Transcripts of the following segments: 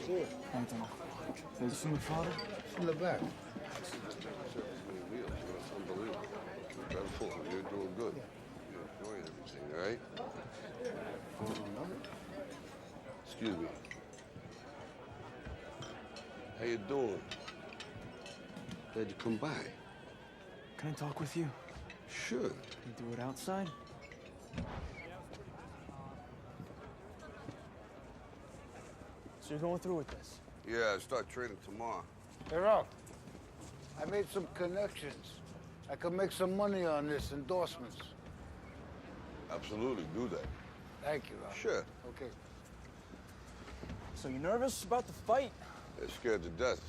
Sì, Anthony, sei su mio fare? sulla back. That's unbelievable. Incredible. You're doing good. You're enjoying everything, all right? Excuse me. How you doing? Glad you come by. Can I talk with you? Sure. Can we do it outside? So you're going through with this? Yeah, I start training tomorrow. Hey, Ralph, I made some connections. I could make some money on this, endorsements. Absolutely, do that. Thank you, Ralph. Sure. Okay. So you nervous about the fight? They're scared to death.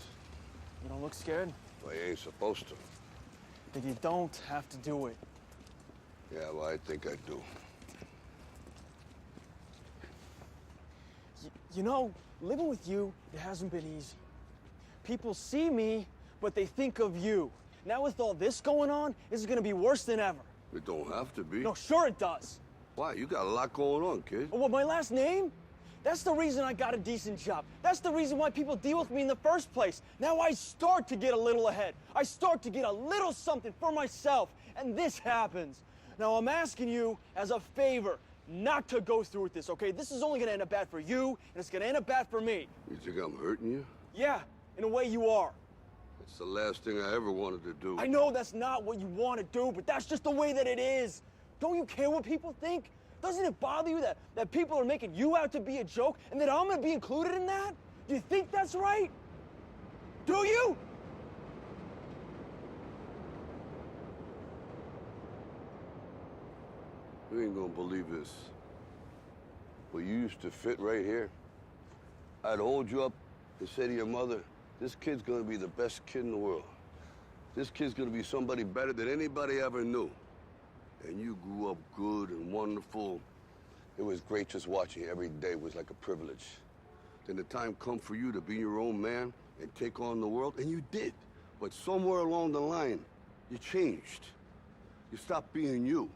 You don't look scared? Well, you ain't supposed to. Then you don't have to do it. Yeah, well, I think I do. You know, living with you, it hasn't been easy. People see me, but they think of you. Now with all this going on, this is gonna be worse than ever. It don't have to be. No, sure it does. Why? You got a lot going on, kid. Well, my last name? That's the reason I got a decent job. That's the reason why people deal with me in the first place. Now I start to get a little ahead. I start to get a little something for myself, and this happens. Now I'm asking you as a favor not to go through with this, okay? This is only gonna end up bad for you, and it's gonna end up bad for me. You think I'm hurting you? Yeah, in a way you are. It's the last thing I ever wanted to do. I know that's not what you want to do, but that's just the way that it is. Don't you care what people think? Doesn't it bother you that people are making you out to be a joke and that I'm gonna be included in that? Do you think that's right? Do you? You ain't gonna believe this. But you used to fit right here. I'd hold you up and say to your mother, this kid's gonna be the best kid in the world. This kid's gonna be somebody better than anybody ever knew. And you grew up good and wonderful. It was great just watching you every day. It was like a privilege. Then the time come for you to be your own man and take on the world, and you did. But somewhere along the line, you changed. You stopped being you.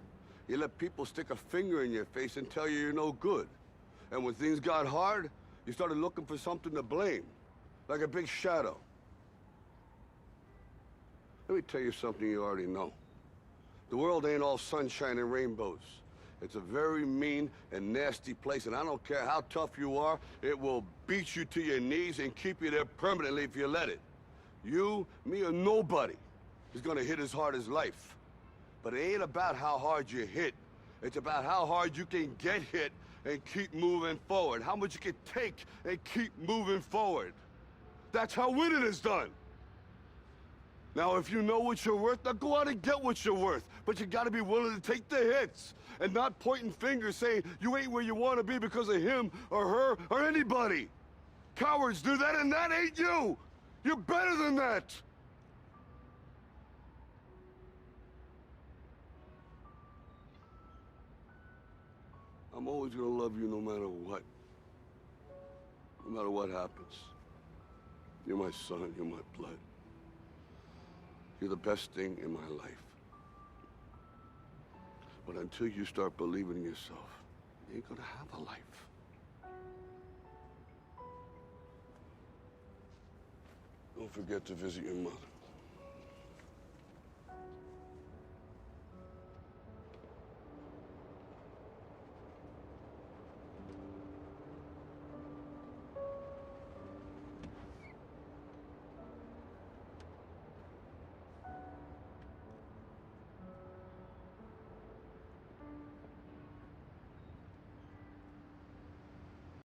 You let people stick a finger in your face and tell you you're no good. And when things got hard, you started looking for something to blame, like a big shadow. Let me tell you something you already know. The world ain't all sunshine and rainbows. It's a very mean and nasty place, and I don't care how tough you are, it will beat you to your knees and keep you there permanently if you let it. You, me, or nobody is gonna hit as hard as life. But it ain't about how hard you hit. It's about how hard you can get hit and keep moving forward. How much you can take and keep moving forward. That's how winning is done. Now, if you know what you're worth, now go out and get what you're worth. But you gotta be willing to take the hits and not pointing fingers saying you ain't where you wanna be because of him or her or anybody. Cowards do that, and that ain't you. You're better than that. I'm always gonna love you no matter what. No matter what happens. You're my son, you're my blood. You're the best thing in my life. But until you start believing in yourself, you ain't gonna have a life. Don't forget to visit your mother.